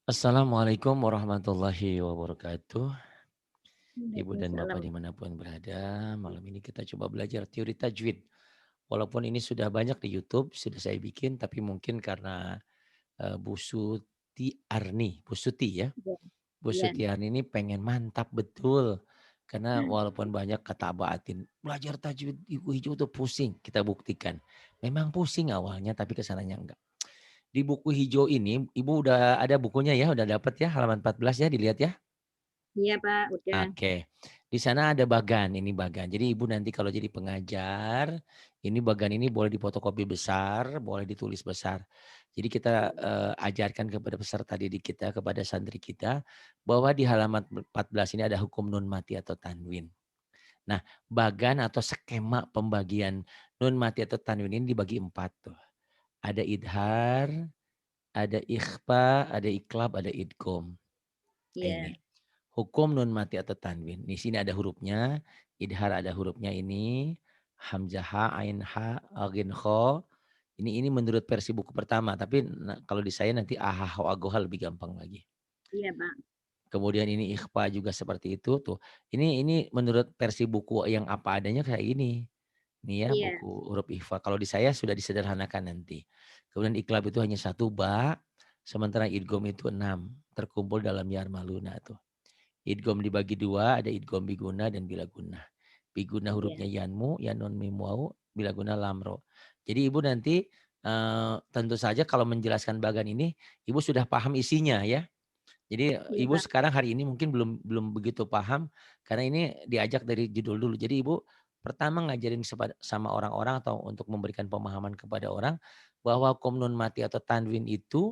Assalamualaikum warahmatullahi wabarakatuh. Ibu dan Bapak Waalaikumsalam. dimanapun berada, malam ini kita coba belajar teori tajwid. Walaupun ini sudah banyak di YouTube, sudah saya bikin, tapi mungkin karena Bu Suti Arni, Bu Suti ya. Iya Bu iya. Suti Arni ini pengen mantap betul. Karena walaupun banyak kata baatin, belajar tajwid ibu hijau itu pusing. Kita buktikan. Memang pusing awalnya, tapi kesananya enggak. Di buku hijau ini, Ibu udah ada bukunya ya, udah dapat ya, halaman 14 ya, dilihat ya. Iya, Pak, udah. Oke, di sana ada bagan, ini bagan. Jadi ibu nanti kalau jadi pengajar, ini bagan ini boleh difotokopi besar, boleh ditulis besar. Jadi kita ajarkan kepada peserta didik kita, kepada santri kita, bahwa di halaman 14 ini ada hukum nun mati atau tanwin. Nah, bagan atau skema pembagian nun mati atau tanwin ini dibagi 4 tuh. Ada idhar, ada ikhfa, ada iklab, ada idgom. Nah, ini. Iya Hukum nun mati atau tanwin. Di sini ada hurufnya, idhar ada hurufnya ini, hamzah ha, ain ha, agin kho. Ini menurut versi buku pertama, tapi kalau di saya nanti aha, ho, agoha lebih gampang lagi. iya, Pak. Kemudian ini ikhfa juga seperti itu tuh. Ini menurut versi buku yang apa adanya kayak ini. Ini ya Iya buku huruf ikhfa. Kalau di saya sudah disederhanakan nanti. Kemudian iklab itu hanya satu ba, sementara idgom itu 6 terkumpul dalam yarmaluna tuh. Idgham dibagi dua, ada idgham biguna dan bilaguna. Biguna iya hurufnya yanmu, yanun mim waw, bilaguna lamro. Jadi ibu nanti tentu saja kalau menjelaskan bagan ini, ibu sudah paham isinya ya. Jadi iya, ibu Pak. sekarang hari ini mungkin belum belum begitu paham karena ini diajak dari judul dulu. Jadi ibu pertama ngajarin sama orang-orang atau untuk memberikan pemahaman kepada orang bahwa hukum nun mati atau tanwin itu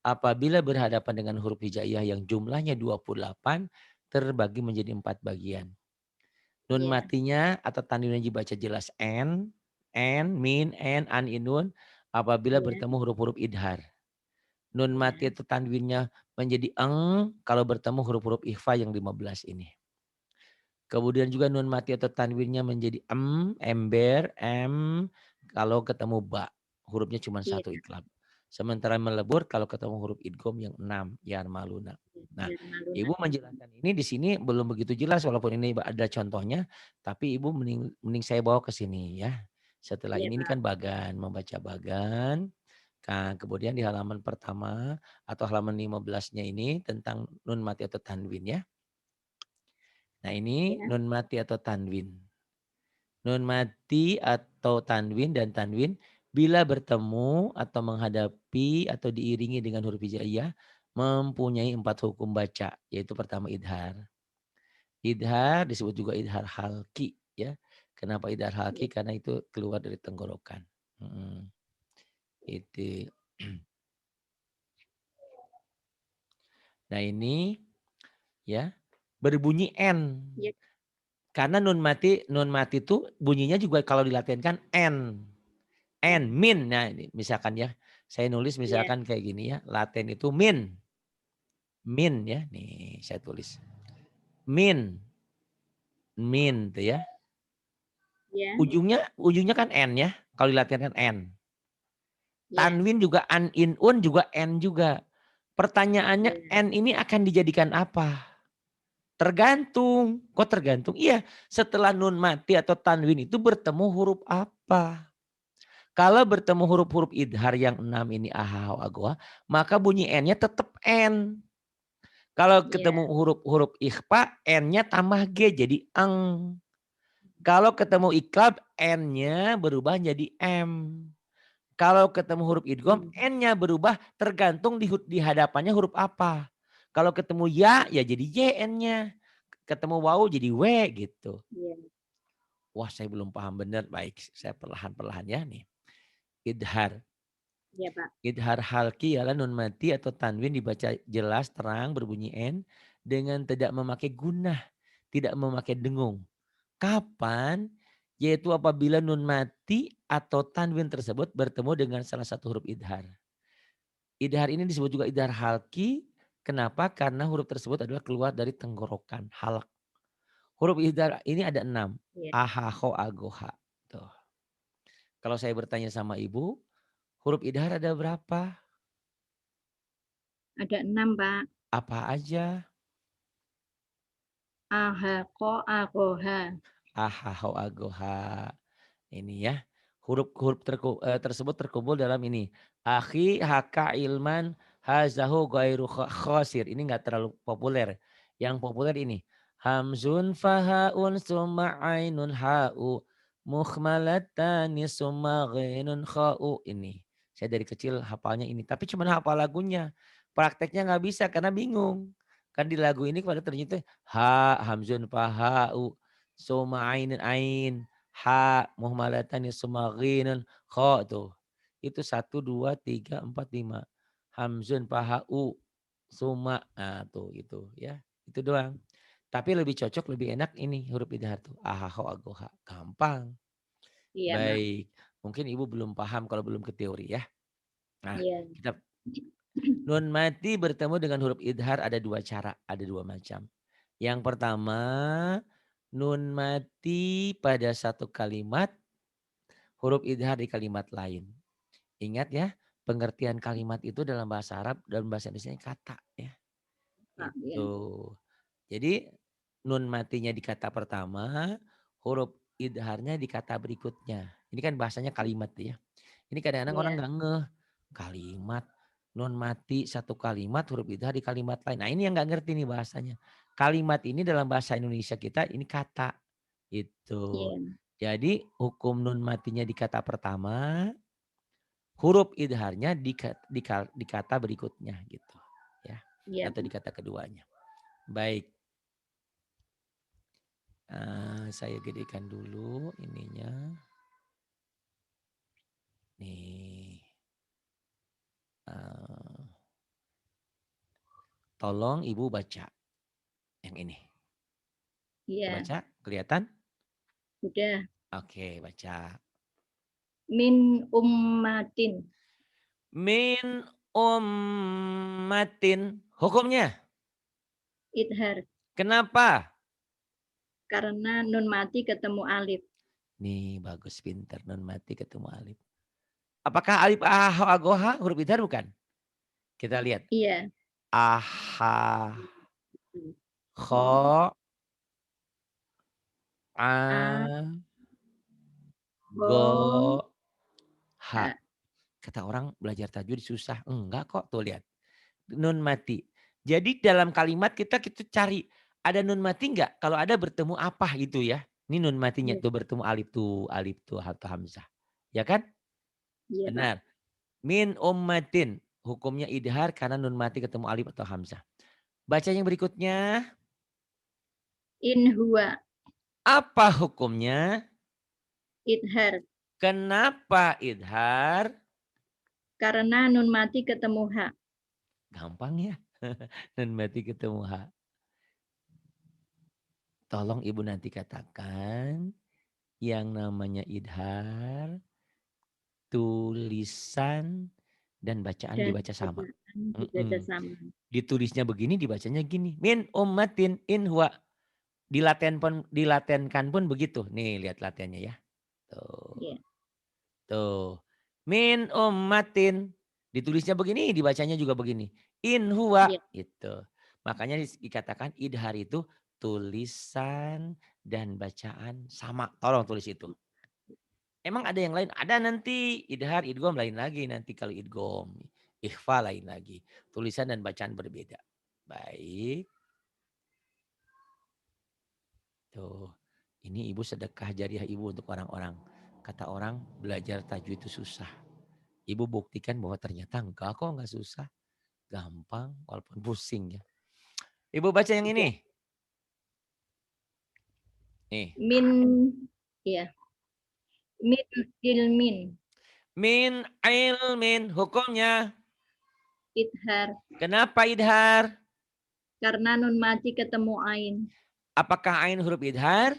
apabila berhadapan dengan huruf hijaiyah yang jumlahnya 28 terbagi menjadi 4 bagian. Nun Iya matinya atau tanwinnya dibaca jelas min, an, inun apabila iya bertemu huruf-huruf idhar. Nun mati iya atau tanwinnya menjadi kalau bertemu huruf-huruf ikhfa yang 15 ini. Kemudian juga nun mati atau tanwinnya menjadi ember, kalau ketemu ba. Hurufnya cuma iya, satu iklab. Sementara melebur kalau ketemu huruf idgham yang 6, yarmaluna. Nah, biar malu nak. Ibu menjelaskan ini di sini belum begitu jelas walaupun ini ada contohnya, tapi Ibu mending mending saya bawa ke sini ya. Setelah Iya, ini Pak. kan bagan, membaca bagan. Nah, kemudian di halaman pertama atau halaman 15-nya ini tentang nun mati atau tanwin ya. Nah, ini Iya nun mati atau tanwin. Nun mati atau tanwin dan tanwin bila bertemu atau menghadapi atau diiringi dengan huruf hijaiyah mempunyai 4 hukum baca, yaitu pertama idhar. Idhar disebut juga idhar halki ya. Kenapa idhar halki? iya Karena itu keluar dari tenggorokan. Mm, itu. Nah, ini ya berbunyi N. iya Karena nun mati itu bunyinya juga kalau dilatinkan N. N, min. Nah, ini misalkan ya, saya nulis iya misalkan kayak gini ya, Latin itu min. Min ya, nih saya tulis. Min, min tuh ya. iya Ujungnya kan N ya, kalau dilatinkan N. iya Tanwin juga an, in, un juga N juga. Pertanyaannya iya N ini akan dijadikan apa? Tergantung. Kok tergantung? Iya, setelah nun mati atau tanwin itu bertemu huruf apa? Kalau bertemu huruf-huruf idhar yang 6 ini ahau agoa, maka bunyi N-nya tetap N. Kalau iya ketemu huruf-huruf ikhfa, N-nya tambah G jadi eng. Kalau ketemu iklab, N-nya berubah jadi M. Kalau ketemu huruf idgham, hmm, N-nya berubah tergantung di hadapannya huruf apa. Kalau ketemu ya, ya jadi Y N-nya. Ketemu waw jadi W gitu. iya Wah, saya belum paham benar. Baik, saya perlahan-perlahan ya nih. Idhar. iya, Pak. Idhar halki ialah nun mati atau tanwin dibaca jelas terang berbunyi N dengan tidak memakai gunah, tidak memakai dengung. Kapan? Yaitu apabila nun mati atau tanwin tersebut bertemu dengan salah satu huruf idhar. Idhar ini disebut juga idhar halki. Kenapa? Karena huruf tersebut adalah keluar dari tenggorokan, halak. Huruf idhar ini ada 6. Iya Aha, ho, agoha. Tuh. Kalau saya bertanya sama ibu, huruf idhar ada berapa? Ada 6, Pak. Apa aja? Ahaqa, aqoha. Ahaho agoha. Ini ya. Huruf-huruf tersebut terkumpul dalam ini. Akhi haka ilman hazahu ghairu khosir. Ini enggak terlalu populer. Yang populer ini. Hamzun fahaun summa ainun ha'u. Mukhmalatani summa ghainun kha'u. Ini. Saya dari kecil hafalnya ini. Tapi cuma hafal lagunya. Prakteknya nggak bisa karena bingung. Kan di lagu ini pada ternyata ha, hamzun faha'u. Summa ainun ain. Ha, muhmalatani sumaghinun kha tuh. Itu 1, 2, 3, 4, 5. Hamzun paha u suma. Nah, tuh itu ya. Itu doang. Tapi lebih cocok, lebih enak ini huruf idhar tuh. Ahaho agoha. Gampang. Iya, Pak. Baik. Mungkin Ibu belum paham kalau belum ke teori ya. Nah, Iya. kita nun mati bertemu dengan huruf idhar ada 2 cara, ada 2 macam. Yang pertama, nun mati pada satu kalimat, huruf idhar di kalimat lain. Ingat ya, pengertian kalimat itu dalam bahasa Arab, dalam bahasa Indonesia kata ya. Pak, ya. Itu. Jadi nun matinya di kata pertama, huruf idharnya di kata berikutnya. Ini kan bahasanya kalimat ya. Ini kadang-kadang orang Iya. nggak ngeh. Kalimat, nun mati satu kalimat, huruf idhar di kalimat lain. Nah ini yang nggak ngerti nih bahasanya. Kalimat ini dalam bahasa Indonesia kita ini kata. Itu. Iya. Jadi hukum nun matinya di kata pertama, huruf idharnya di kata berikutnya gitu ya. Iya, Atau di Pak. kata keduanya. Baik. Saya gedekan dulu ininya. Nih. Tolong Ibu baca yang ini. Kita Iya. baca, kelihatan? Udah. Oke, baca. Min ummatin. Min ummatin. Hukumnya, Idhar. kenapa? Karena nun mati ketemu alif. Nih bagus, pinter. Nun mati ketemu alif. Apakah alif aha agoha huruf idhar bukan? Kita lihat. Iya. Aha, Hmm. kho, A, a, Bo, go, ha. Ha. Kata orang belajar tajwid susah. Enggak kok, tuh lihat. Nun mati. Jadi dalam kalimat kita cari ada nun mati enggak? Kalau ada bertemu apa gitu ya. Ini nun matinya Iya. tuh bertemu alif tuh atau hamzah. Ya kan? Iya, Pak. Benar. Min ummatin. Hukumnya idhar karena nun mati ketemu alif atau hamzah. Baca yang berikutnya. In huwa. Apa hukumnya? Idhar. Kenapa idhar? Karena nun mati ketemu ha. Gampang ya. Nun mati ketemu ha. Tolong Ibu nanti katakan yang namanya idhar, tulisan dan bacaan Dan dibaca sama. bacaan dibaca sama. Ditulisnya begini, dibacanya gini. Min ummatin in huwa. Dilatenkan pun begitu. Nih lihat latihannya ya. Tuh. Iya. Tuh. Min ummatin. Ditulisnya begini, dibacanya juga begini. In huwa. Iya. Gitu. Makanya dikatakan idhar itu tulisan dan bacaan sama. Tolong tulis itu. Emang ada yang lain? Ada nanti. Idhar, idgham lain lagi nanti kalau idgham. Ikhfa lain lagi. Tulisan dan bacaan berbeda. Baik. Tuh. Ini Ibu sedekah jariah Ibu untuk orang-orang. Kata orang belajar tajwid itu susah. Ibu buktikan bahwa ternyata enggak kok, enggak susah. Gampang walaupun pusing ya. Ibu baca yang Iya. ini. Nih. Min, ya. Min ilmin. Min ilmin. Hukumnya. Idhar. Kenapa idhar? Karena nun mati ketemu ain. Apakah ain huruf idhar?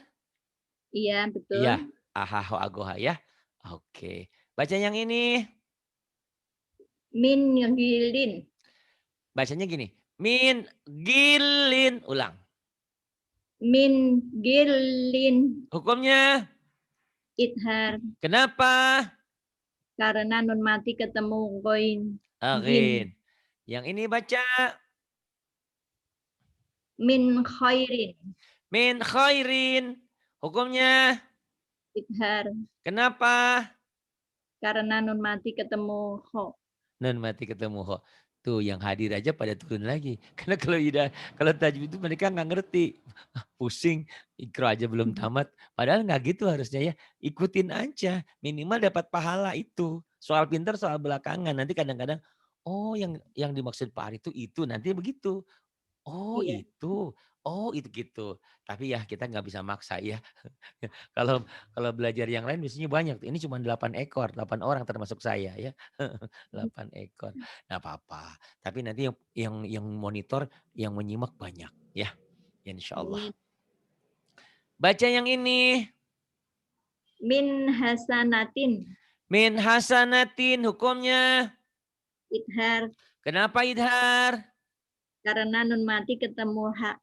Iya, betul. Iya. Ahaho agoha ya. Oke. Baca yang ini. Min gilin. Bacanya gini. Min gilin. Ulang. Min gilin. Hukumnya. Idhar. Kenapa? Karena nun mati ketemu goin. Gin. Agin. Yang ini baca. Min khairin. Min khairin. Hukumnya Idhar. kenapa? Karena nun mati ketemu kho. Nun mati ketemu ho. Tuh yang hadir aja pada turun lagi. Karena kalau tajwid itu mereka nggak ngerti. Pusing, ikro aja belum tamat. Padahal nggak gitu harusnya ya. Ikutin aja. Minimal dapat pahala itu. Soal pinter, soal belakangan. Nanti kadang-kadang, oh yang dimaksud Pak Ari itu. Nanti begitu. Oh Iya. itu. Oh itu gitu. Tapi ya kita nggak bisa maksa ya. Kalau kalau belajar yang lain biasanya banyak. Ini cuma 8 ekor, 8 orang termasuk saya ya. 8 ekor. Nggak apa-apa. Tapi nanti yang monitor, yang menyimak banyak ya. Insya Allah. Amin. Baca yang ini. Min hasanatin. Min hasanatin hukumnya. Idhar. Kenapa idhar? Karena nun mati ketemu hak.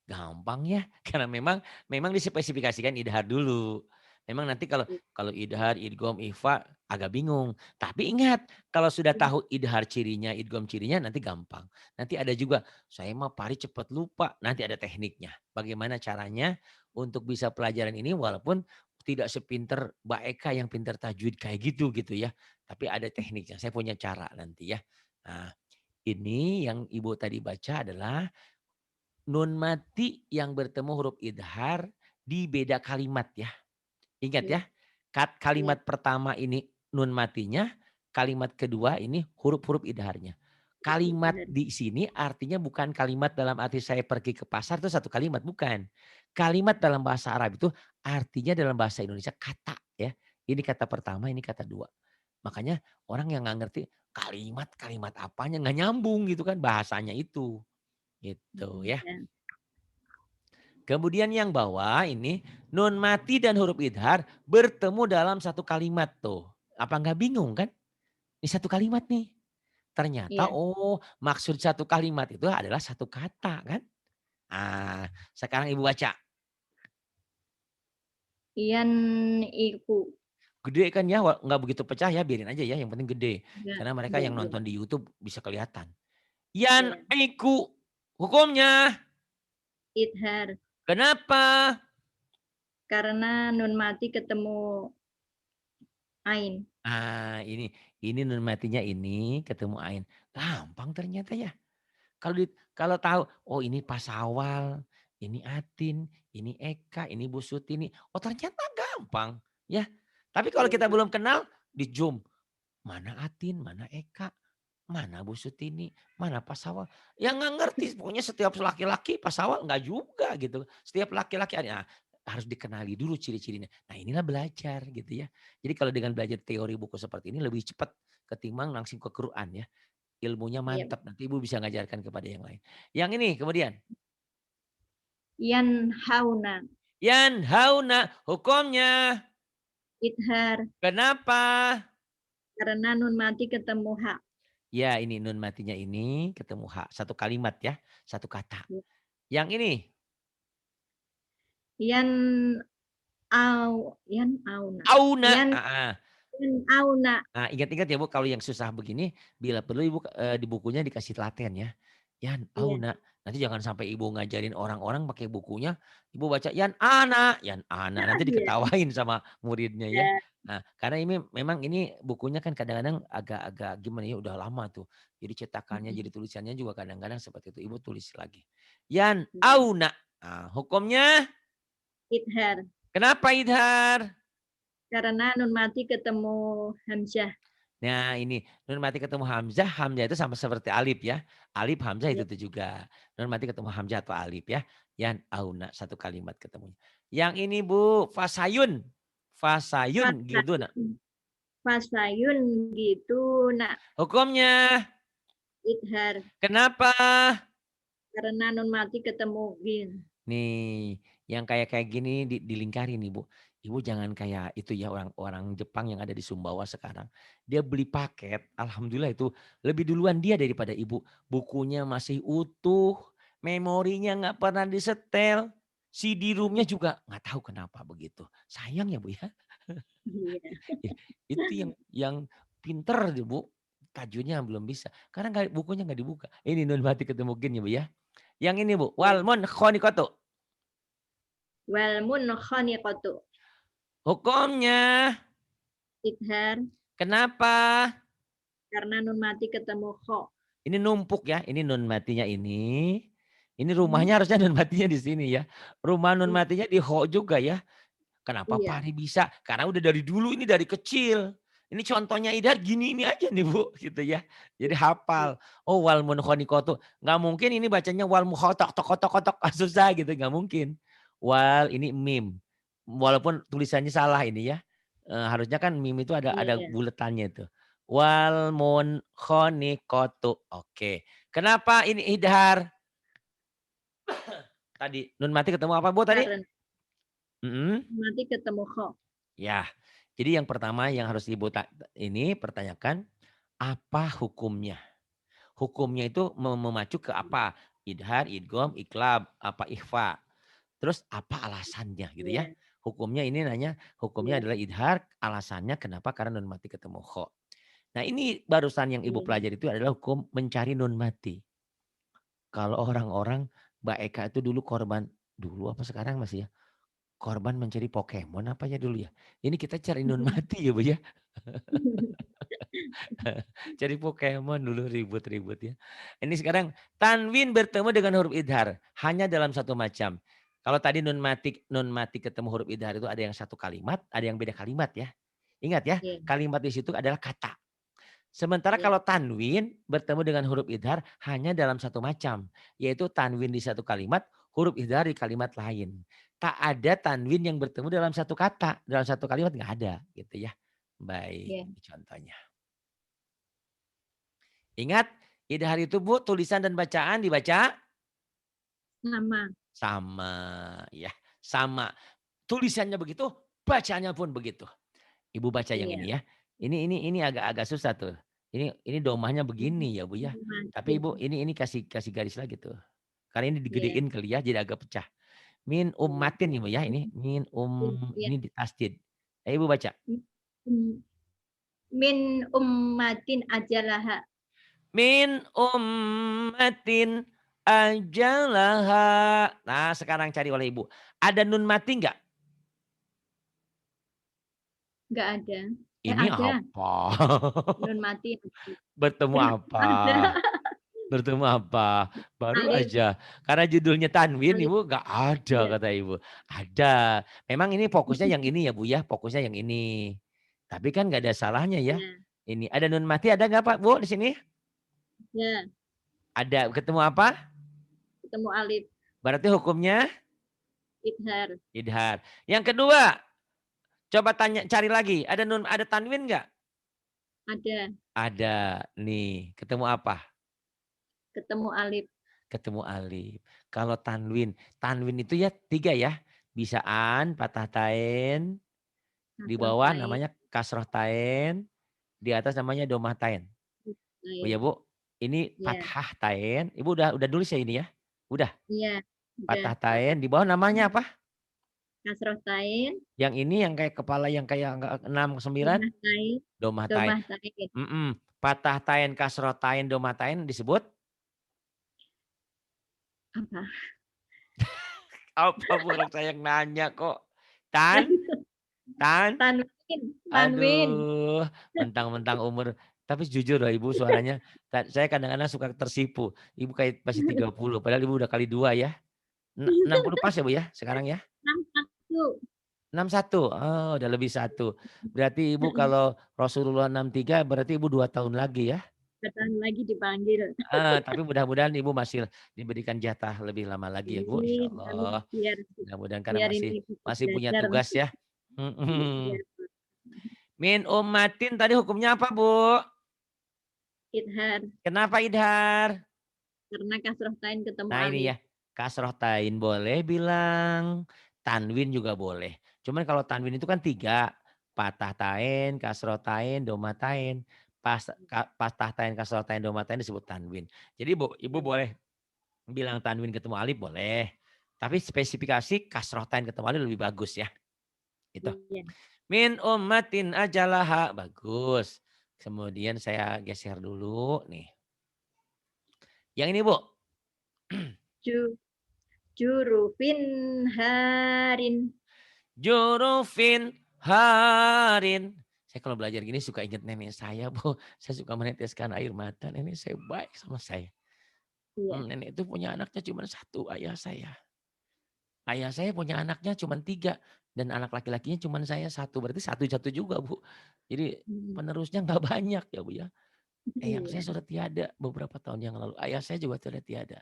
Gampang ya. Karena memang dispesifikasikan idhar dulu. Memang nanti kalau idhar, idgham, ikhfa agak bingung. Tapi ingat, kalau sudah tahu idhar cirinya, idgham cirinya nanti gampang. Nanti ada juga, saya mah Pari cepat lupa. Nanti ada tekniknya. Bagaimana caranya untuk bisa pelajaran ini walaupun tidak sepinter Mbak Eka yang pinter tajwid kayak gitu ya. Tapi ada tekniknya. Saya punya cara nanti ya. Nah, ini yang Ibu tadi baca adalah nun mati yang bertemu huruf idhar di beda kalimat ya. Ingat ya, Iya. Iya. kalimat pertama ini nun matinya, kalimat kedua ini huruf-huruf idharnya. Kalimat Idhar. di sini artinya bukan kalimat dalam arti saya pergi ke pasar itu satu kalimat, bukan. Kalimat dalam bahasa Arab itu artinya dalam bahasa Indonesia kata ya. Ini kata pertama, ini kata dua. Makanya orang yang nggak ngerti kalimat apanya nggak nyambung gitu kan bahasanya itu. Gitu ya. Iya. Kemudian yang bawah ini nun mati dan huruf idhar bertemu dalam satu kalimat tuh. Apa nggak bingung kan? Ini satu kalimat nih. Ternyata Iya. oh maksud satu kalimat itu adalah satu kata kan? Ah, sekarang Ibu baca. Iyan iku. Gede kan ya, nggak begitu pecah ya, biarin aja ya, yang penting gede. Iya. Karena mereka Iya. yang Iya. nonton di YouTube bisa kelihatan. Yan Iya. iku. Hukumnya Idhar. kenapa? Karena nun mati ketemu ain. Ah, ini nun matinya ini ketemu ain. Gampang ternyata ya. Kalau tahu, oh ini Pasawal, ini Atin, ini Eka, ini Bu Sutini. Oh ternyata gampang ya. Tapi kalau kita Iya. belum kenal di Zoom, mana Atin, mana Eka, mana Bu Sutini, mana Pasawal. Ya nggak ngerti. Pokoknya setiap laki-laki Pasawal nggak juga gitu. Setiap laki-laki harus dikenali dulu ciri-cirinya. Nah inilah belajar gitu ya. Jadi kalau dengan belajar teori buku seperti ini lebih cepat ketimbang langsung ke Quran ya. Ilmunya Iya. mantap, nanti Ibu bisa ngajarkan kepada yang lain. Yang ini kemudian, Yan hauna. yan hauna hukumnya. Idhar. Kenapa? Karena nun mati ketemu hak. Ya ini nun matinya ini ketemu hak. Satu kalimat ya, satu kata. Yang ini, Yan yan auna. auna. Yan Ah, yan auna. Nah, ingat-ingat ya Bu, kalau yang susah begini, bila perlu Ibu di bukunya dikasih telaten ya. Yan Iya. auna. Nanti jangan sampai Ibu ngajarin orang-orang pakai bukunya, Ibu baca yan ana. Nanti Iya. diketawain sama muridnya ya. Iya. Nah, karena ini memang ini bukunya kan kadang-kadang agak-agak gimana ya, udah lama tuh. Jadi cetakannya, jadi tulisannya juga kadang-kadang seperti itu. Ibu tulis lagi. Yan Iya. auna. Nah, hukumnya Idhar. kenapa idhar? Karena nun mati ketemu hamzah. Nah ini nun mati ketemu hamzah, hamzah itu sama seperti alif ya. Alif hamzah Iya. itu juga. Nun mati ketemu hamzah atau alif ya. Yan auna satu kalimat ketemunya. Yang ini Bu, fasayun. Fasayun gitu nak. Fasayun. Fasayun gitu. Nak. Hukumnya Idhar. kenapa? Karena nun mati ketemu bin. Nih, yang kayak gini dilingkari nih Bu. Ibu jangan kayak itu ya orang-orang Jepang yang ada di Sumbawa sekarang. Dia beli paket, alhamdulillah itu lebih duluan dia daripada Ibu. Bukunya masih utuh, memorinya nggak pernah disetel, CD roomnya juga nggak tahu kenapa begitu. Sayang ya Bu ya. Iya. Itu yang pinter deh Bu. tajwidnya belum bisa. Karena bukunya nggak dibuka. Ini nun mati ketemu gin ya Bu ya. Yang ini Bu, Iya. wal munkhaniqatu. Wal munkhaniqatu. Hukumnya Idhar kenapa? karena nun mati ketemu kho. Ini numpuk ya, ini nun matinya ini. Ini Hmm. rumahnya harusnya nun matinya di sini ya. Rumah nun Iya. matinya di ho juga ya. Kenapa Iya. Fahri bisa? Karena udah dari dulu ini dari kecil. Ini contohnya Idhar gini ini aja nih Bu gitu ya. Jadi hafal. Oh wal munkhaniqatu. Nggak mungkin ini bacanya wal mukhotok tok tok tok susah gitu nggak mungkin. Wal ini mim. Walaupun tulisannya salah ini ya. Harusnya kan mim itu ada Iya. buletannya itu. Wal munkhaniqatu. Oke. Kenapa ini Idhar? Tadi nun mati ketemu apa Bu tadi? Karena Mm-mm. nun mati ketemu kho. Ya, jadi yang pertama yang harus Ibu ini pertanyakan, apa hukumnya? Hukumnya itu memacu ke apa? Idhar, idgham, iqlab, apa ikhfa. Terus apa alasannya gitu ya. Iya. Hukumnya ini nanya, hukumnya Iya. adalah idhar, alasannya kenapa? Karena nun mati ketemu kho. Nah ini barusan yang Ibu Iya. pelajari itu adalah hukum mencari nun mati. Kalau orang-orang, Mbak Eka itu dulu korban, dulu apa sekarang masih ya? Korban mencari Pokemon apa ya dulu ya? Ini kita cari nun mati ya Bu ya. Cari Pokemon dulu ribut-ribut ya. Ini sekarang tanwin bertemu dengan huruf idhar hanya dalam satu macam. Kalau tadi nun mati ketemu huruf idhar itu ada yang satu kalimat, ada yang beda kalimat ya. Ingat ya, Iya. kalimat di situ adalah kata. Sementara Iya. kalau tanwin bertemu dengan huruf idhar hanya dalam satu macam, yaitu tanwin di satu kalimat, huruf idhar di kalimat lain. Tak ada tanwin yang bertemu dalam satu kata, dalam satu kalimat nggak ada gitu ya. Baik, Iya. ini contohnya. Ingat, idhar itu Bu, tulisan dan bacaan dibaca Sama. sama ya, sama. Tulisannya begitu, bacanya pun begitu. Ibu baca yang Iya. ini ya. Ini agak-agak susah tuh. Ini domahnya begini ya Bu ya. Tapi Ibu Mati. ini kasih kasih garis lagi tuh. Karena ini Iya. digedein kali ya jadi agak pecah. Min Iya. ummatin Ibu ya ini. Min Iya. ini ditasdid. Ibu baca. Min ummatin ajalaha. Min ummatin ajalaha. Nah sekarang cari oleh Ibu. Ada nun mati enggak? Enggak ada. Ini Ada. apa? Nun mati. Bertemu apa? Ada. Bertemu apa? Baru Alif. aja. Karena judulnya Tanwin Alif. Ibu nggak ada Iya. kata Ibu. Ada. Memang ini fokusnya yang ini ya Bu ya. Fokusnya yang ini. Tapi kan nggak ada salahnya ya. Iya. Ini ada nun mati ada nggak Pak Bu di sini? Ya. Ada. Ketemu apa? Ketemu alif. Berarti hukumnya Idhar. idhar. Yang kedua, coba tanya cari lagi. Ada tanwin nggak? Ada. Ada. Nih, ketemu apa? Ketemu alif. Ketemu alif. Kalau tanwin itu ya 3 ya. Bisa an, patah tain, di Nasroh bawah tain. namanya kasroh tain, di atas namanya domah tain. Oh ya Tain. Bu, ini Iya. fathah tain. Ibu udah nulis ya ini ya? Udah. Iya. Udah. Fathah tain, di bawah namanya apa? Nasroh tain. Yang ini yang kayak kepala yang kayak 6 9 Domah tain. domah tain. Domah tain. Fathah tain, kasroh tain, domah tain disebut Apa? apa Bu? Orang saya yang nanya kok. Tan, tan. Tanwin. Tanwin. Aduh, mentang-mentang umur tapi jujur loh Ibu suaranya, saya kadang-kadang suka tersipu. Ibu kayak masih 30 padahal Ibu udah kali 2 ya. 60 pas ya Bu ya sekarang ya? 61. 61, oh udah lebih 1. Berarti Ibu kalau Rasulullah 63 berarti Ibu 2 tahun lagi ya? Datang lagi dipanggil. Tapi mudah-mudahan Ibu masih diberikan jatah lebih lama lagi ya Bu, Amin. Amin. insyaallah. Biar Mudah-mudahan karena biar masih ini bisa masih punya belajar. tugas ya. Mhm. Iya. Min ummatin tadi hukumnya apa Bu? Idhar. Kenapa idhar? Karena kasroh tain ketemu Nah ini alif. ya, kasroh tain boleh bilang, tanwin juga boleh. Cuman kalau tanwin itu kan 3, patah tain, kasroh tain, doma tain. Patah tain, kasroh tain, doma tain disebut tanwin. Jadi Ibu boleh bilang tanwin ketemu alif boleh. Tapi spesifikasi kasroh tain ketemu alif lebih bagus ya. Itu. Iya. Min ummatin ajalaha bagus. Kemudian saya geser dulu nih. Yang ini Bu. Ju Jurufin harin. Jurufin harin. Saya kalau belajar gini suka ingat nenek saya, Bu. Saya suka meneteskan air mata. Nenek saya baik sama saya. Iya. Nenek itu punya anaknya cuma satu, ayah saya. Ayah saya punya anaknya cuma tiga. Dan anak laki-lakinya cuma saya satu. Berarti satu-satu juga, Bu. Jadi Mhm. penerusnya nggak banyak ya, Bu ya. Eyang saya Iya. sudah tiada beberapa tahun yang lalu. Ayah saya juga sudah tiada.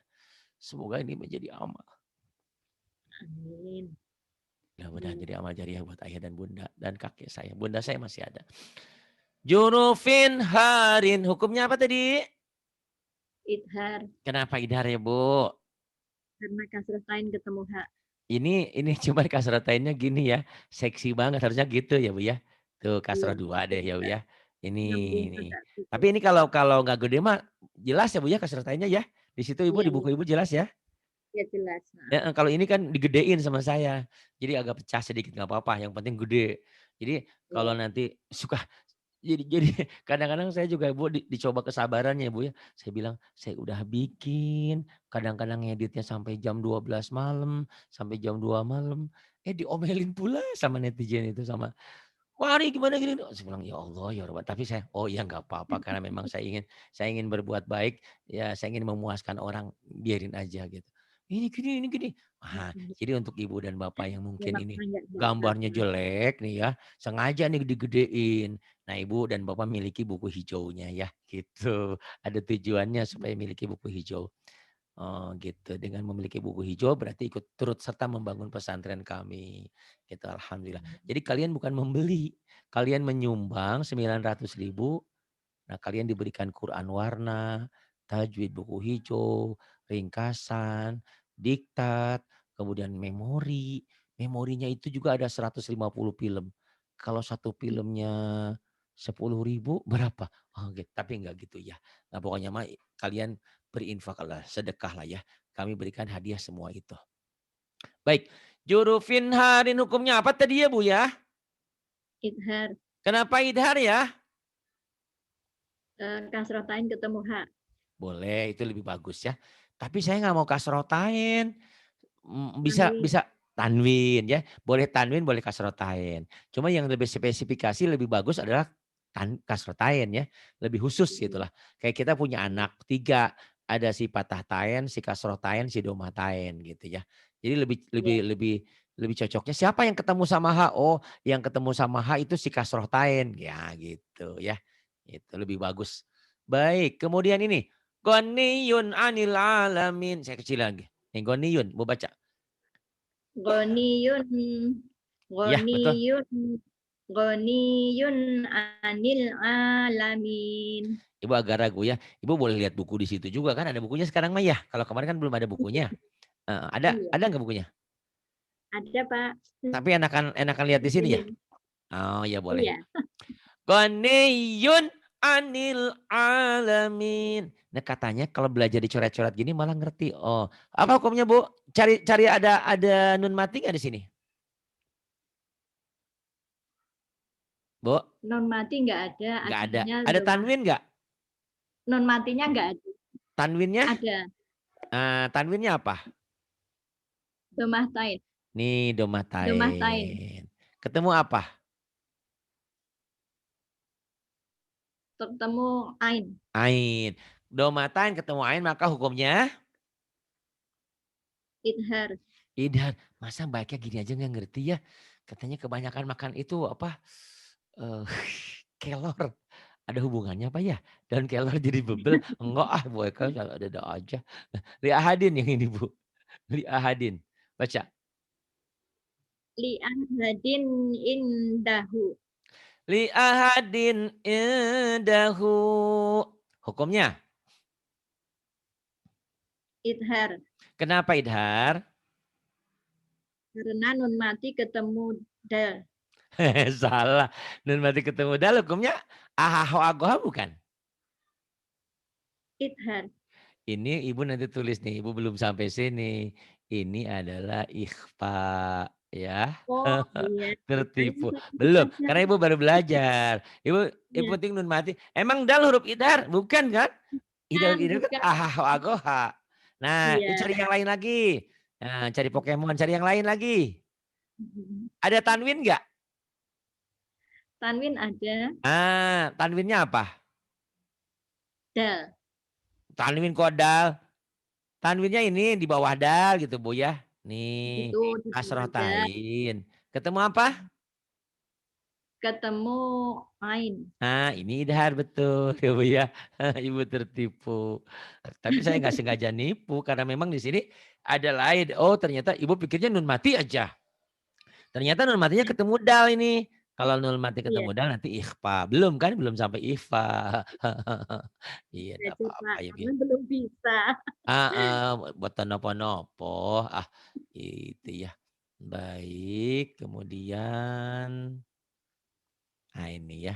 Semoga ini menjadi amal. Amin. Mudah-mudahan Amin. jadi amal jariah buat ayah dan bunda dan kakek saya. Bunda saya masih ada. Jurufin harin. Hukumnya apa tadi? Idhar. Kenapa idhar ya, Bu? Karena kasratain ketemu hak. Ini cuma kasrotainnya gini ya. Seksi banget harusnya gitu ya, Bu ya. Tuh Iya. kasroh dua deh ya, Bu Agak ya. Ini nyambung nih. agak Tapi sedikit. ini kalau kalau nggak gede mah jelas ya, Bu ya kasrotainnya ya. Di situ Ibu Iya, di iya. buku Ibu jelas ya. Ya jelas. Ya, kalau ini kan digedein sama saya. Jadi agak pecah sedikit nggak apa-apa, yang penting gede. Jadi kalau Iya. nanti suka jadi kadang-kadang saya juga Bu dicoba kesabarannya Bu ya. Saya bilang, "Saya udah bikin, kadang-kadang ngeditnya sampai jam 12 malam, sampai jam 2 malam." Diomelin pula sama netizen itu sama, "Wah, ini gimana gini?" Saya bilang, "Ya Allah, ya Rabb." Tapi saya, "Oh ya nggak apa-apa karena memang saya ingin berbuat baik, ya saya ingin memuaskan orang, biarin aja gitu. Ini gini." Ah, jadi untuk ibu dan bapak yang mungkin Memang ini enggak gambarnya apa-apa. jelek nih ya, sengaja nih digedein. Nah, ibu dan bapak miliki buku hijaunya ya, gitu. Ada tujuannya supaya miliki buku hijau. Oh gitu, dengan memiliki buku hijau berarti ikut turut serta membangun pesantren kami, gitu alhamdulillah. Jadi kalian bukan membeli, kalian menyumbang 900.000. Nah kalian diberikan Quran warna, tajwid buku hijau, ringkasan, diktat, kemudian memori. Memorinya itu juga ada 150 film. Kalau satu filmnya 10.000 berapa? Oh gitu, tapi enggak gitu ya. Nah pokoknya mah kalian berinfak lah, sedekah lah ya. Kami berikan hadiah semua itu. Baik, jurufin harin hukumnya apa tadi ya Bu ya? Idhar. Kenapa idhar ya? Kasratain ketemu hak. Boleh, itu lebih bagus ya. Tapi saya nggak mau kasrotain. Bisa Tanwin. bisa tanwin ya. Boleh tanwin, boleh kasrotain. Cuma yang lebih spesifikasi lebih bagus adalah kasrotain ya. Lebih khusus Mhm. gitulah. Kayak kita punya anak tiga. Ada si patah tain, si kasrotain, si domatain gitu ya. Jadi lebih lebih Iya. lebih lebih cocoknya siapa yang ketemu sama H? Oh, yang ketemu sama H itu si kasrotain. Ya gitu ya. Itu lebih bagus. Baik, kemudian ini. Ghaniyun 'anil alamin. Saya kecil lagi. Nih ghaniyun, mau baca? Ghaniyun. Iya, betul. Ghaniyun. Ghaniyun anil alamin. Ibu agak ragu ya. Ibu boleh lihat buku di situ juga kan ada bukunya sekarang mah ya. Kalau kemarin kan belum ada bukunya. Iya. Ada nggak bukunya? Ada, Pak. Tapi enakan enakan lihat di sini ya? Ini. Oh ya boleh. Iya. Ghaniyun 'anil alamin. Nah katanya kalau belajar dicoret-coret gini malah ngerti. Oh, apa hukumnya Bu? Cari cari ada nun mati nggak di sini? Bu? Non mati nggak ada, Nggak ada. adanya Ada domah. tanwin nggak? Non matinya nggak ada. Tanwinnya? Ada. Tanwinnya apa? Domah tain. Nih Domah tain. domatain. Ketemu apa? Ketemu ain. Ain. Domatain ketemu ain maka hukumnya Idhar. idhar. Masa baiknya gini aja nggak ngerti ya? Katanya kebanyakan makan itu apa? eh kelor. Ada hubungannya apa ya? Dan kelor jadi bebel. Enggak ah, mereka ada aja. Li ahadin yang ini Bu. Li ahadin. Baca. Li ahadin indahu. Li ahadin indahu. Hukumnya. Idhar. Kenapa idhar? Karena nun mati ketemu dal. Salah. Nun mati ketemu dal hukumnya ahaho agoha bukan? Idhar. Ini ibu nanti tulis nih, ibu belum sampai sini. Ini adalah ikhfa. Ya. Oh, iya, makanya Tertipu. saya Belum, belajar. karena Ibu baru belajar. Ibu Iya, penting nun mati. Emang dal huruf idhar? Bukan kan? kan Idhar kan bukan. ah, wa, goha. Nah, Iya. cari yang lain lagi. Nah, cari Pokemon, cari yang lain lagi. Mhm. Ada tanwin nggak? Tanwin ada, Tanwinnya apa? dal. Tanwin kodal. Tanwinnya ini di bawah dal gitu Bu ya. Nih, Itu di kasroh bawah tain. Ketemu apa? ketemu ain. Nah, ini idhar betul ya Bu ya. Ibu tertipu. Tapi saya nggak sengaja nipu karena memang di sini ada lain. Oh, ternyata Ibu pikirnya nun mati aja. Ternyata nun matinya ketemu dal ini. Kalau nun mati Iya, ketemu dal nanti ikhfa. Belum kan? Belum sampai ikhfa. Iya, ya enggak coba, apa-apa ya, karena belum bisa. buat nopo-nopo. Ah, itu ya. Baik, kemudian nah ini ya.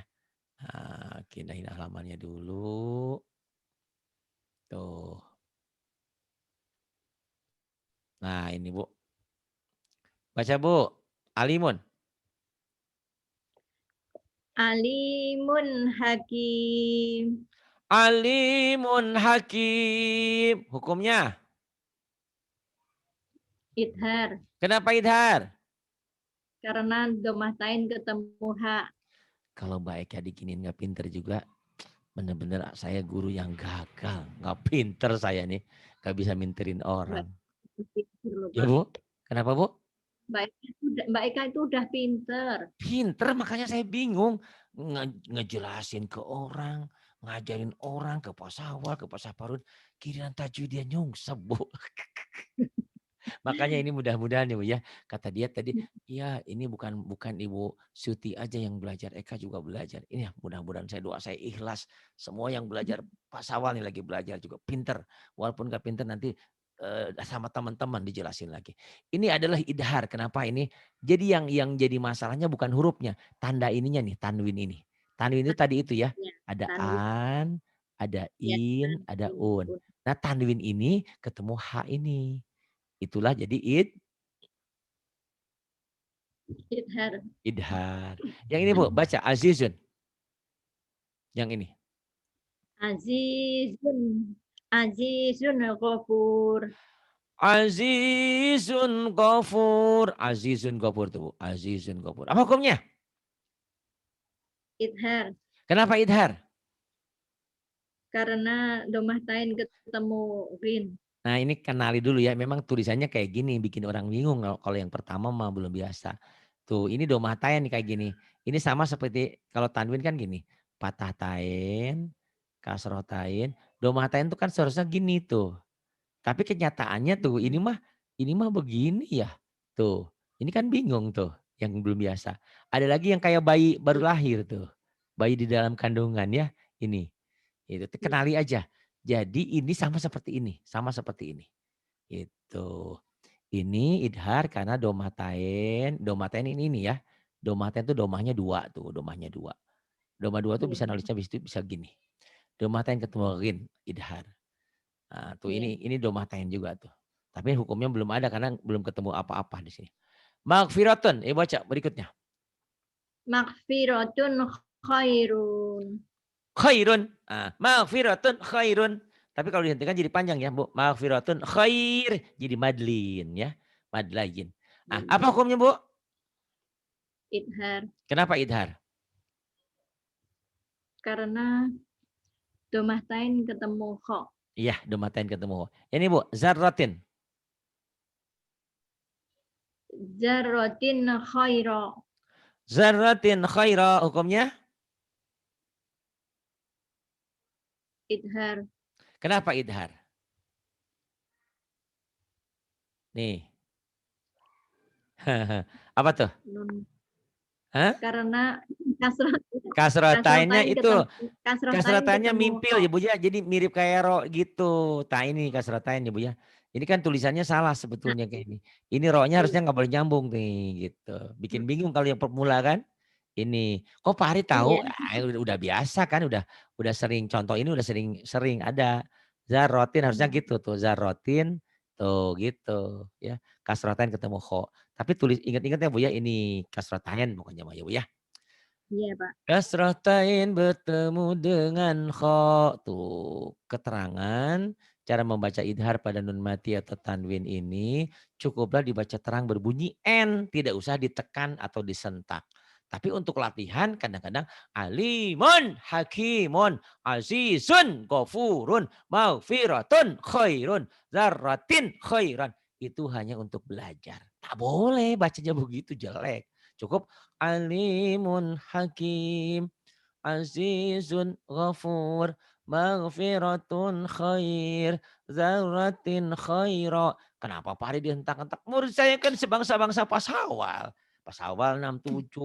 Pindahin halamannya dulu. Tuh. Nah, ini Bu. Baca Bu. Alimun. Alimun hakim. Alimun hakim. Hukumnya. Idhar. Kenapa idhar? Karena domatain ketemu ha. Kalau Mbak Eka dikinin nggak pinter juga. Bener-bener saya guru yang gagal. Nggak pinter saya nih. Nggak bisa minterin Mbak, orang. itu pinter loh, Ya Pak. Bu? Kenapa Bu? Mbak Eka itu udah pinter. Pinter makanya saya bingung. Ngejelasin ke orang. Ngajarin orang ke pasawal, ke pasaparun. Kirian tajwid dia nyungsep Bu. Makanya ini mudah-mudahan ya Bu ya. Kata dia tadi, ya ini bukan bukan Ibu Suti aja yang belajar, Eka juga belajar. Ini ya mudah-mudahan saya doa saya ikhlas. Semua yang belajar pas awal nih lagi belajar juga pinter. Walaupun gak pinter nanti sama teman-teman dijelasin lagi. Ini adalah idhar. Kenapa ini? Jadi yang jadi masalahnya bukan hurufnya, tanda ininya nih, tanwin ini. Tanwin itu tadi itu ya, Ya, ada tanwin an, ada ya, in, ada un. Nah tanwin ini ketemu h ini. Itulah jadi idhar. idhar. Yang ini Bu, baca azizun. Yang ini. Azizun. Azizun ghafur. Azizun ghafur. Azizun ghafur tuh Bu. Azizun ghafur. Apa hukumnya? Idhar. Kenapa idhar? Karena domatain ketemu rin. Nah ini kenali dulu ya. Memang tulisannya kayak gini. Bikin orang bingung. Kalau yang pertama mah belum biasa. Tuh ini domah tain nih kayak gini. Ini sama seperti kalau tanwin kan gini. Patah tain. Kasroh tain. Domah tain tuh kan seharusnya gini tuh. Tapi kenyataannya tuh ini mah begini ya. Tuh. Ini kan bingung tuh yang belum biasa. Ada lagi yang kayak bayi baru lahir tuh. Bayi di dalam kandungan ya. Ini. Itu kenali aja. Jadi ini sama seperti ini, sama seperti ini. Itu. Ini idhar karena domatain ini ya. Domatain itu domahnya dua tuh, domahnya dua. Domah dua tuh Iya, bisa nulisnya bisa gini. Domatain ketemu rin, idhar. Nah, tuh iya. ini domatain juga tuh. Tapi hukumnya belum ada karena belum ketemu apa-apa di sini. Magfiratun, baca berikutnya. Maghfiratun khairun. Khairun. Magfiratun khairun. Tapi kalau dihentikan jadi panjang ya, Bu. Magfiratun khair. Jadi madlin ya. Madlayin. Apa hukumnya, Bu? Idhar. Kenapa idhar? Karena domatain ketemu kho. Iya, domatain ketemu. Ini Bu, zarratin. Jarrotin khaira. Zarratin khaira hukumnya. Idhar. Kenapa idhar? Nih. Apa tuh? Nun. Hah? Karena kasroh Kasrotainnya kasrotain itu. ketemu kasrotain Kasrotainnya ketemu mimpil kho. ya Bu ya. Jadi mirip kayak ro gitu. Nah ini kasrotain ya Bu ya. Ini kan tulisannya salah Nah, sebetulnya kayak ini. Ini ro-nya iya. harusnya nggak boleh nyambung nih gitu. Bikin bingung kalau yang pemula kan. Ini. Kok Pak Ari tahu? Iya. Udah biasa kan. Udah sering contoh ini udah sering ada. Zarotin harusnya gitu tuh. Zarotin Tuh gitu ya, kasrotain ketemu kho. Tapi tulis ingat-ingat ya Bu ya, ini kasrotain pokoknya mah ya Bu ya. Iya, Pak. Kasrotain bertemu dengan kho. Tuh keterangan cara membaca idhar pada nun mati atau tanwin ini cukuplah dibaca terang berbunyi N, tidak usah ditekan atau disentak. Tapi untuk latihan kadang-kadang alimun, hakimun, azizun, gofurun, maghfiratun, khairun, zarratin, khairan. Itu hanya untuk belajar. Tak boleh bacanya begitu jelek. Cukup alimun hakim, azizun ghafur, maghfiratun khair, zaratin khaira. Kenapa Pak Ari dihentak-hentak? Murid saya kan sebangsa-bangsa pasawal. Pasawal 67,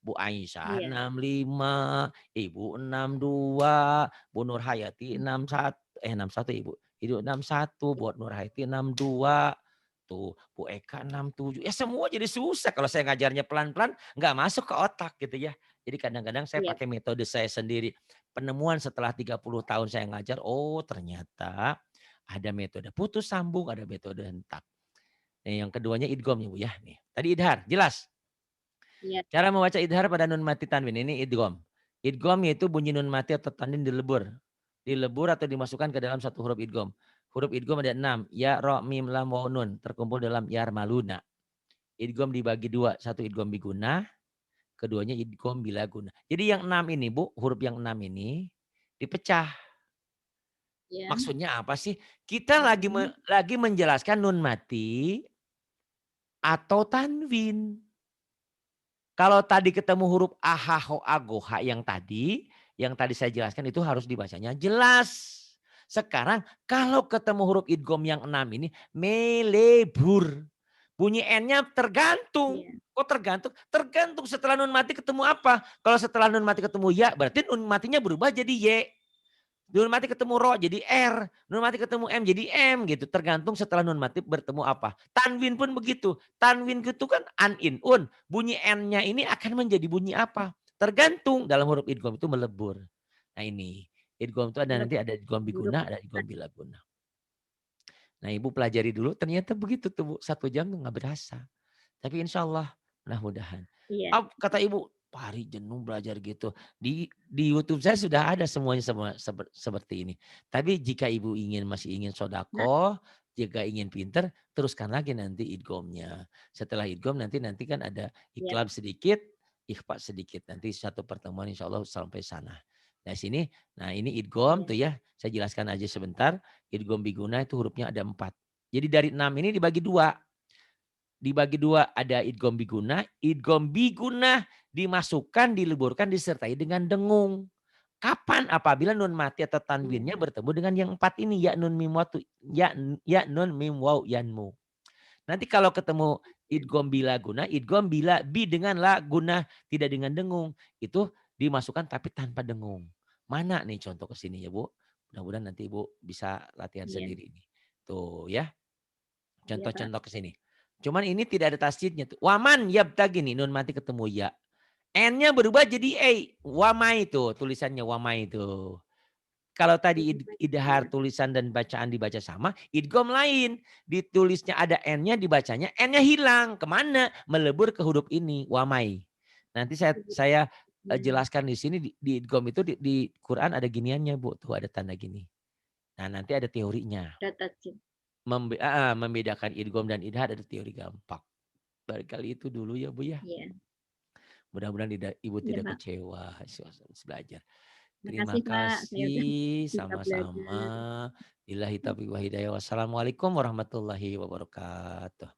Bu Aisyah Iya, 65, Ibu 62, Bu Nur Hayati 61, 61 Ibu. Ibu 61, Bu Nur Hayati 62. Tuh, Bu Eka 67. Ya semua jadi susah kalau saya ngajarnya pelan-pelan nggak masuk ke otak gitu ya. Jadi kadang-kadang saya iya, pakai metode saya sendiri. Penemuan setelah 30 tahun saya ngajar, oh ternyata ada metode putus sambung, ada metode hentak. Nih yang keduanya idgham ya Bu ya. Nih, tadi idhar, jelas. iya, Cara membaca idhar pada nun mati tanwin ini idgham. Idgham yaitu bunyi nun mati atau tanwin dilebur. Dilebur atau dimasukkan ke dalam satu huruf idgham. Huruf idgham ada 6, ya, ro, mim, lam, waw, nun. Terkumpul dalam yarmaluna. Idgham dibagi dua, satu idgham biguna, keduanya idgham bila guna. Jadi yang 6 ini Bu, huruf yang 6 ini dipecah. iya. Maksudnya apa sih? Kita Mhm. lagi menjelaskan nun mati atau tanwin. Kalau tadi ketemu huruf a, ha, ho, a, go, ha yang tadi saya jelaskan itu harus dibacanya jelas. Sekarang kalau ketemu huruf idgham yang 6 ini melebur. Bunyi N-nya tergantung. Iya, Kok tergantung? Tergantung setelah nun mati ketemu apa. Kalau setelah nun mati ketemu ya berarti nun matinya berubah jadi Y. Nun mati ketemu ro jadi R, nun mati ketemu M jadi M gitu. Tergantung setelah nun mati bertemu apa. Tanwin pun begitu. Tanwin itu kan an, in, un. Bunyi N-nya ini akan menjadi bunyi apa. Tergantung dalam huruf idgham itu melebur. Nah ini. Idgham itu ada leb nanti ada idgham huruf biguna, ada idgham bila guna. Nah ibu pelajari dulu ternyata begitu tuh Bu. 1 jam tuh nggak berasa. Tapi insya Allah mudah-mudahan. iya, Ah, kata ibu, Pak Ari jenuh belajar gitu. Di YouTube saya sudah ada semuanya seperti ini. Tapi jika ibu masih ingin Kak, sodako, jika ingin pinter, teruskan lagi nanti idgomnya. Setelah idgom nanti kan ada iya, iklab sedikit, ikhfa sedikit. Nanti satu pertemuan insya Allah sampai sana. Nah sini, nah ini idgom iya, tuh ya. Saya jelaskan aja sebentar. Idgom biguna itu hurufnya ada 4. Jadi dari 6 ini dibagi 2. Dibagi 2 ada idgham biguna. Idgham biguna dimasukkan, dileburkan, disertai dengan dengung. Kapan? Apabila nun mati atau iya, tanwinnya bertemu dengan yang 4 ini. Ya nun mim waw, ya nun mim waw yanmu. Nanti kalau ketemu iya, idgham bila guna, idgham bila bi dengan la guna, tidak dengan dengung. Itu dimasukkan tapi tanpa dengung. Mana nih contoh ke sini ya Bu? Mudah-mudahan nanti Ibu bisa latihan iya, sendiri ini. Tuh ya. iya, Kak. Contoh-contoh ke sini. Cuman ini tidak ada tasjidnya tuh. Waman yabtagi nih nun mati ketemu ya. N-nya berubah jadi E. Wamai itu tulisannya wamai itu. Kalau tadi idhar Iya, tulisan dan bacaan dibaca sama, idgham lain. Ditulisnya ada N-nya, dibacanya N-nya hilang. Kemana? Melebur ke huruf ini, wamai. Nanti saya iya, jelaskan di sini di idgham itu di Quran ada giniannya Bu. Tuh ada tanda gini. Nah nanti ada teorinya. data cip Membedakan idgham dan idhar ada teori gampang. Barangkali itu dulu ya Bu ya. iya, Mudah-mudahan Ibu iya, tidak Pak. kecewa belajar. Terima Makasih, Pak, saya udah kasih bisa sama-sama. belajar. Billahi taufiq wa hidayah. Wassalamualaikum warahmatullahi wabarakatuh.